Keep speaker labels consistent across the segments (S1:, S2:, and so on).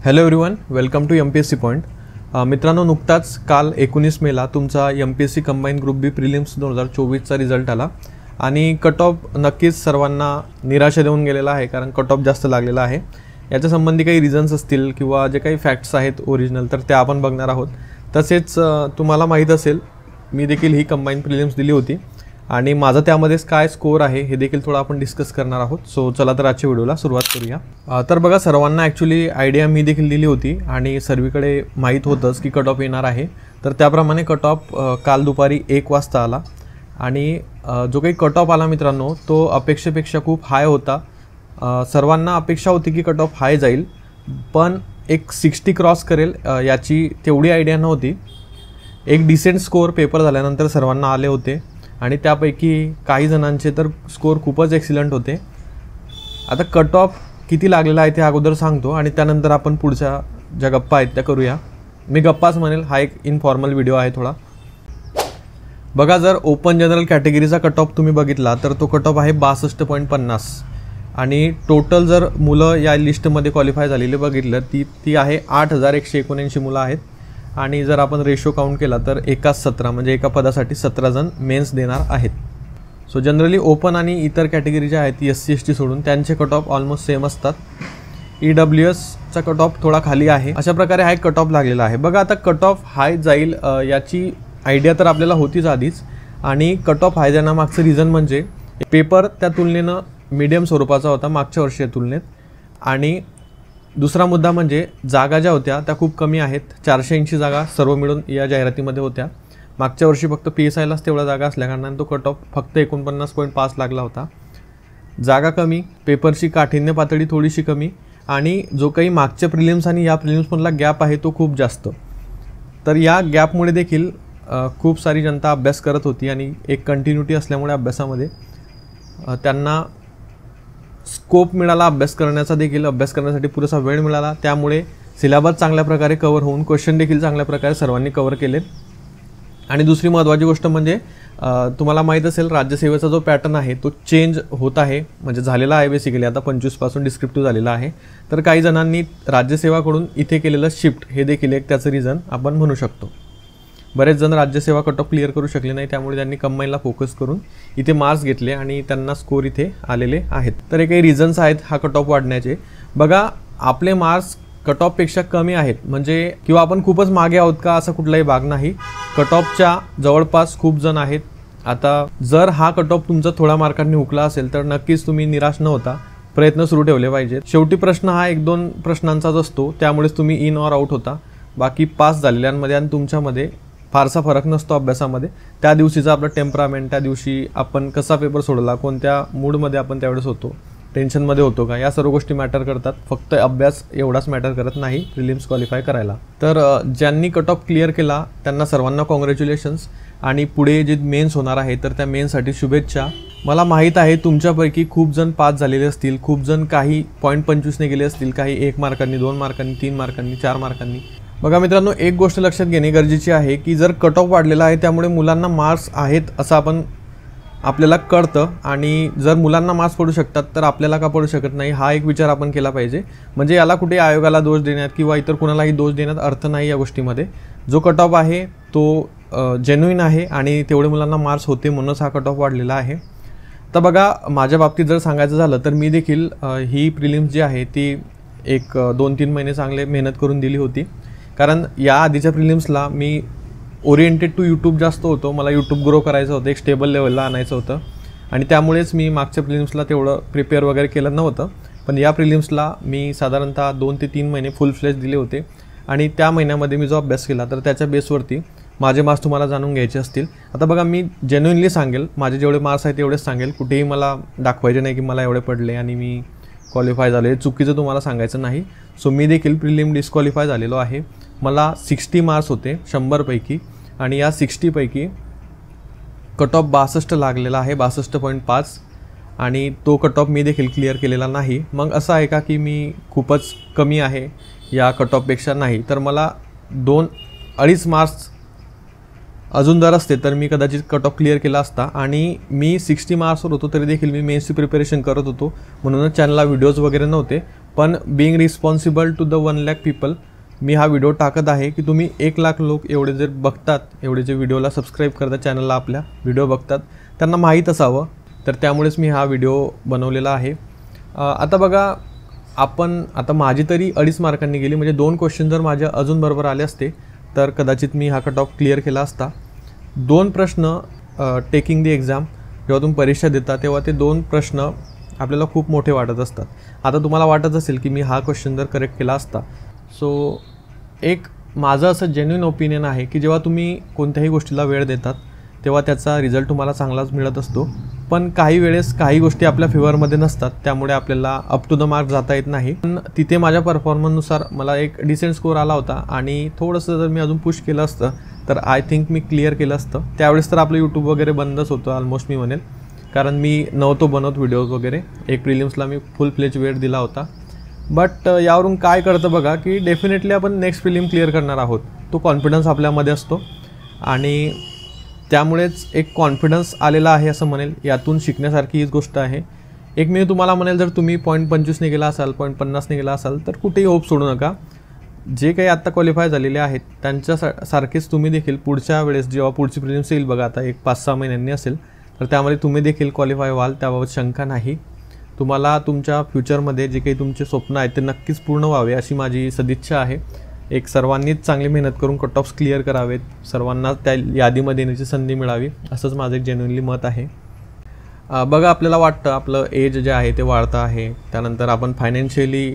S1: Hello everyone, welcome to MPSC point. मित्रांनो, नुकताच काल 19 मेला तुमचा MPSC combine group B prelims 2024चा रिझल्ट आला आणि कट ऑफ नक्कीच सर्वांना निराशा देऊन गेलेला आहे, कारण कट ऑफ जास्त लागलेला आहे. याच्या संबंधी काही रिझन्स असतील किंवा जे काही फॅक्ट्स आहेत ओरिजिनल, तर त्या आपण बघणार आहोत. तसेच तुम्हाला माहीत असेल, मी देखील ही कंबाईन प्रिलिम्स दिली होती आणि माझा त्यामध्येच काय स्कोअर आहे हे देखील थोडं आपण डिस्कस करणार आहोत. सो चला तर आजच्या व्हिडिओला सुरुवात करूया. तर बघा, सर्वांना ॲक्च्युली आयडिया मी देखील दिली होती आणि सर्वीकडे माहीत होतंच की कट ऑफ येणार आहे. तर त्याप्रमाणे कट ऑफ काल दुपारी 1 वाजता आला आणि जो काही कट ऑफ आला मित्रांनो, तो अपेक्षेपेक्षा खूप हाय होता. सर्वांना अपेक्षा होती की कट ऑफ हाय जाईल, पण एक 60 क्रॉस करेल याची तेवढी आयडिया नव्हती. एक डिसेंट स्कोअर पेपर झाल्यानंतर सर्वांना आले होते आणि त्यापैकी काही जणांचे तर स्कोअर खूपच एक्सिलंट होते. आता कट ऑफ किती लागलेला आहे ते अगोदर सांगतो आणि त्यानंतर आपण पुढच्या ज्या गप्पा आहेत त्या करूया. मी गप्पाच म्हणेल, हा एक इनफॉर्मल व्हिडिओ आहे थोडा. बघा, जर ओपन जनरल कॅटेगरीचा कट ऑफ तुम्ही बघितला तर तो कट ऑफ आहे 62.50 आणि टोटल जर मुलं या लिस्टमध्ये क्वालिफाय झालेली बघितलं ती आहे 8179 मुलं आहेत. आणि जर आपण रेशो काउंट केला तर एकाच 17 म्हणजे एका पदासाठी 17 जण मेन्स देणार आहेत. सो जनरली ओपन आणि इतर कॅटेगरी ज्या आहेत SC ST सोडून त्यांचे कट ऑफ ऑलमोस्ट सेम असतात. EWSचा कट ऑफ थोडा खाली आहे. अशा प्रकारे हाय कट ऑफ लागलेला आहे. बघा, आता कट ऑफ हाय जाईल याची आयडिया तर आपल्याला होतीच आधीच, आणि कट ऑफ हाय जाण्यामागचं रिझन म्हणजे पेपर त्या तुलनेनं मीडियम स्वरूपाचा होता मागच्या वर्षीच्या तुलनेत. आणि दुसरा मुद्दा म्हणजे जागा ज्या होत्या त्या खूप कमी आहेत. 480 जागा सर्व मिळून या जाहिरातीमध्ये होत्या. मागच्या वर्षी फक्त PSIलाच तेवढ्या जागा असल्याकारणाने तो कट ऑफ फक्त 49.5 लागला होता. जागा कमी, पेपरची काठिण्य पातळी थोडीशी कमी आणि जो काही मागच्या प्रिलिम्स आणि या प्रिलिम्समधला गॅप आहे तो खूप जास्त. तर या गॅपमुळे देखील खूप सारी जनता अभ्यास करत होती आणि एक कंटिन्युटी असल्यामुळे अभ्यासामध्ये त्यांना स्कोप मिळाला अभ्यास करण्याचा, देखील अभ्यास करण्यासाठी पुरेसा वेळ मिळाला. त्यामुळे सिलेबस चांगल्या प्रकारे कव्हर होऊन क्वेश्चन देखील चांगल्या प्रकारे सर्वांनी कव्हर केले. आणि दुसरी महत्त्वाची गोष्ट म्हणजे तुम्हाला माहीत असेल, राज्यसेवेचा जो पॅटर्न आहे तो चेंज होत आहे, म्हणजे झालेला आहे बेसिकली. आता 25 पासून डिस्क्रिप्टिव्ह झालेला आहे. तर काही जणांनी राज्यसेवाकडून इथे केलेलं शिफ्ट हे देखील एक त्याचं रिझन आपण म्हणू शकतो. बरेच जण राज्यसेवा कट ऑफ क्लिअर करू शकले नाही, त्यामुळे त्यांनी कंबाईनला फोकस करून इथे मार्क्स घेतले आणि त्यांना स्कोर इथे आलेले आहेत. तर हे काही रिझन्स आहेत हा कट ऑफ वाढण्याचे. बघा, आपले मार्क्स कट ऑफपेक्षा कमी आहेत म्हणजे किंवा आपण खूपच मागे आहोत का, असा कुठलाही भाग नाही. कट ऑफच्या जवळपास खूप जण आहेत. आता जर हा कट ऑफ तुमचा थोड्या मार्कांनी हुकला असेल तर नक्कीच तुम्ही निराश न होता प्रयत्न सुरू ठेवले पाहिजेत. शेवटी प्रश्न हा 1-2 प्रश्नांचाच असतो, त्यामुळेच तुम्ही इन ऑर आउट होता. बाकी पास झालेल्यांमध्ये आणि तुमच्यामध्ये फारसा फरक नसतो अभ्यासामध्ये. त्या दिवशीचा आपला टेम्परामेंट, त्या दिवशी आपण कसा पेपर सोडला, कोणत्या मूडमध्ये आपण त्यावेळेस होतो, टेन्शनमध्ये होतो का, या सर्व गोष्टी मॅटर करतात. फक्त अभ्यास एवढाच मॅटर करत नाही प्रिलिम्स क्वालिफाय करायला. तर ज्यांनी कट ऑफ क्लिअर केला त्यांना सर्वांना कॉंग्रॅच्युलेशन्स आणि पुढे जे मेन्स होणार आहे तर त्या मेन्ससाठी शुभेच्छा. मला माहीत आहे तुमच्यापैकी खूप जण पास झालेले असतील, खूप जण काही 0.25ने गेले असतील, काही 1 मार्कांनी, 2 मार्कांनी, 3 मार्कांनी, 4 मार्कांनी. बघा मित्रांनो, एक गोष्ट लक्षात घेणे गरजेची आहे की जर कट ऑफ वाढलेला आहे त्यामुळे मुलांना मार्क्स आहेत असं आपल्याला कळतं, आणि जर मुलांना मार्क्स पडू शकतात तर आपल्याला का पडू शकत नाही, हा एक विचार आपण केला पाहिजे. म्हणजे याला कुठे आयोगाला दोष देण्यात किंवा इतर कुणालाही दोष देण्यात अर्थ नाही या गोष्टीमध्ये. जो कट ऑफ आहे तो जेन्युइन आहे आणि तेवढे मुलांना मार्क्स होते म्हणूनच हा कट ऑफ वाढलेला आहे. तर बघा, माझ्या बाबतीत जर सांगायचं झालं तर मी देखील ही प्रिलिम्स जी आहे ती एक 2-3 महिने चांगले मेहनत करून दिली होती. कारण या आधीच्या प्रिलिम्सला मी ओरिएंटेड टू यूट्यूब जास्त होतो. मला यूट्यूब ग्रो करायचं होतं, एक स्टेबल लेवलला आणायचं होतं आणि त्यामुळेच मी मागच्या प्रिलिम्सला तेवढं प्रिपेअर वगैरे केलं नव्हतं. पण या प्रिलिम्सला मी साधारणतः 2 ते 3 महिने फुल फ्लेज दिले होते आणि त्या महिन्यामध्ये मी जो अभ्यास केला तर त्याच्या बेसवरती माझे मार्क्स तुम्हाला जाणून घ्यायचे असतील. आता बघा, मी जेन्युइनली सांगेल, माझे जेवढे मार्क्स आहेत तेवढेच सांगेल. कुठेही मला दाखवायचे नाही की मला एवढे पडले आणि मी क्वालिफाय झालो, हे चुकीचं तुम्हाला सांगायचं नाही. सो मी देखील प्रिलिम डिस्क्वालिफाय झालेलो आहे. मला 60 मार्क्स होते 100पैकी आणि या 60 पैकी कट ऑफ 62 लागलेला आहे, 62.5, आणि तो कट ऑफ मी देखील क्लिअर केलेला नाही. मग असं आहे का की मी खूपच कमी आहे या कट ऑफपेक्षा? नाही. तर मला 2-2.5 मार्क्स अजून जर असते तर मी कदाचित कट ऑफ क्लिअर केला असता. आणि मी 60 मार्क्सवर होतो तरी देखील मी मेन्सची प्रिपरेशन करत होतो, म्हणूनच चॅनलला व्हिडिओज वगैरे नव्हते. पण being responsible to the 1 lakh people मी हा व्हिडिओ टाकत आहे की तुम्ही 1 लाख लोक एवढे जर बघतात, एवढे जे व्हिडिओला सबस्क्राईब करतात, चॅनलला आपल्या व्हिडिओ बघतात, त्यांना माहीत असावं, तर त्यामुळेच मी हा व्हिडिओ बनवलेला आहे. आता बघा, आता माझी तरी 2.5 मार्कांनी गेली, म्हणजे 2 क्वेश्चन जर माझ्या अजून बरोबर आले असते तर कदाचित मी हा कट ऑफ क्लिअर केला असता. 2 प्रश्न टेकिंग दी एक्झाम, जेव्हा तुम्ही परीक्षा देता तेव्हा ते 2 प्रश्न आपल्याला खूप मोठे वाटत असतात. आता तुम्हाला वाटत असेल की मी हा क्वेश्चन जर करेक्ट केला असता. सो एक माझं असं जेन्युइन ओपिनियन आहे की जेव्हा तुम्ही कोणत्याही गोष्टीला वेळ देतात तेव्हा त्याचा रिझल्ट तुम्हाला चांगलाच मिळत असतो. पण काही वेळेस काही गोष्टी आपल्या फेवरमध्ये नसतात, त्यामुळे आपल्याला अप टू द मार्क जाता येत नाही. पण तिथे माझ्या परफॉर्मन्सनुसार मला एक डिसेंट स्कोअर आला होता आणि थोडंसं जर मी अजून पुश केलं असतं तर आय थिंक मी क्लिअर केलं असतं. त्यावेळेस तर आपलं यूट्यूब वगैरे बंदच होतं ऑलमोस्ट मी म्हणेल, कारण मी नव्हतो बनवत व्हिडिओज वगैरे. एक प्रिलिम्सला मी फुल फ्लेज वेळ दिला होता. बट यावरून काय कळतं बघा की डेफिनेटली आपण नेक्स्ट प्रिलिम क्लिअर करणार आहोत. तो कॉन्फिडन्स आपल्यामध्ये असतो आणि त्यामुळेच एक कॉन्फिडन्स आलेला आहे असं म्हणेल. यातून शिकण्यासारखी हीच गोष्ट आहे. एक मी तुम्हाला म्हणेल, जर तुम्ही 0.25 गेला असाल, 0.50 गेला असाल तर कुठेही होप सोडू नका. जे काही आत्ता क्वालिफाय झालेले आहेत त्यांच्यासारखेच तुम्ही देखील पुढच्या वेळेस जेव्हा पुढची प्रिलिम्स येईल बघा, आता एक 5-6 महिन्यांनी असेल, तर त्यामध्ये तुम्ही देखील क्वालिफाय व्हाल, त्याबाबत शंका नाही. तुम्हाला तुमच्या फ्युचरमध्ये जे काही तुमचे स्वप्न आहेत ते नक्कीच पूर्ण व्हावे अशी माझी सदिच्छा आहे. एक सर्वांनीच चांगली मेहनत करून कट ऑफ्स क्लिअर करावेत, सर्वांना त्या यादीमध्ये येण्याची संधी मिळावी, असंच माझं एक जेन्युइनली मत आहे. बघा, आपल्याला वाटतं आपलं एज जे आहे ते वाढतं आहे, त्यानंतर आपण फायनान्शियली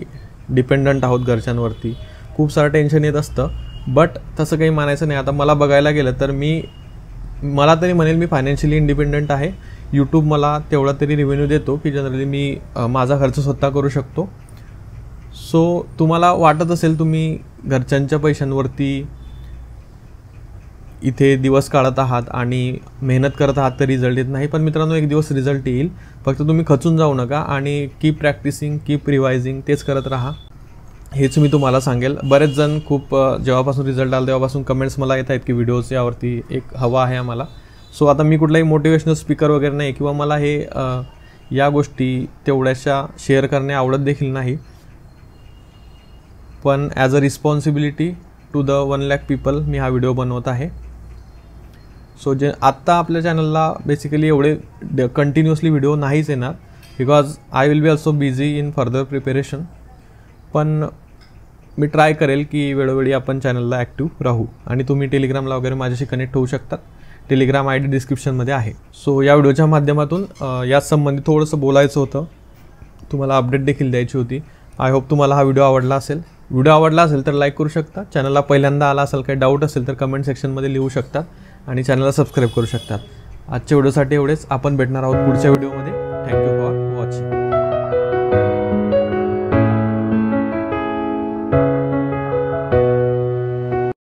S1: डिपेंडंट आहोत घरच्यांवरती, खूप सारं टेन्शन येत असतं. बट तसं काही मानायचं नाही. आता मला बघायला गेलं तर मला तरी म्हणेल मी फायनान्शियली इंडिपेंडंट आहे. यूट्यूब मला तेवढा तरी रेव्हेन्यू देतो की जनरली मी माझा खर्च स्वतः करू शकतो. सो तुम्हाला वाटत असेल तुम्ही घरच्यांच्या पैशांवरती इथे दिवस काढत आहात आणि मेहनत करत आहात तर रिझल्ट येत नाही. पण मित्रांनो, एक दिवस रिझल्ट येईल. फक्त तुम्ही खचून जाऊ नका आणि कीप प्रॅक्टिसिंग, कीप रिवायझिंग, तेच करत राहा, हेच मी तुम्हाला सांगेल. बरेच जण खूप जेव्हापासून रिझल्ट आला तेव्हापासून कमेंट्स मला येत आहेत की व्हिडिओज यावरती एक हवा आहे आम्हाला. सो आता मी कुठलाही मोटिवेशनल स्पीकर वगैरे नाही किंवा मला हे या गोष्टी तेवढ्याशा शेअर करणे आवडत देखील नाही. पण as a responsibility to the 1 lakh people मी हा व्हिडिओ बनवत आहे. सो आत्ता आपल्या चॅनलला बेसिकली एवढे कंटिन्युअसली व्हिडिओ नाहीच येणार, because I will be also busy in further preparation. पण मी ट्राय करेल की वेळोवेळी आपण चॅनलला ॲक्टिव्ह राहू. आणि तुम्ही टेलिग्रामला वगैरे माझ्याशी कनेक्ट होऊ शकतात. टेलिग्राम ID डिस्क्रिप्शनमध्ये आहे. सो या व्हिडिओच्या माध्यमातून याच संबंधी थोडंसं बोलायचं होतं, तुम्हाला अपडेट देखील द्यायची होती. आय होप तुम्हाला हा व्हिडिओ आवडला असेल. व्हिडिओ आवडला असेल तर लाईक करू शकता. चॅनलला पहिल्यांदा आला असेल, काही डाऊट असेल तर कमेंट सेक्शनमध्ये लिहू शकतात आणि चॅनलला सबस्क्राईब करू शकतात. आजच्या व्हिडिओसाठी एवढेच. आपण भेटणार आहोत पुढच्या व्हिडिओमध्ये. Thank you for watching.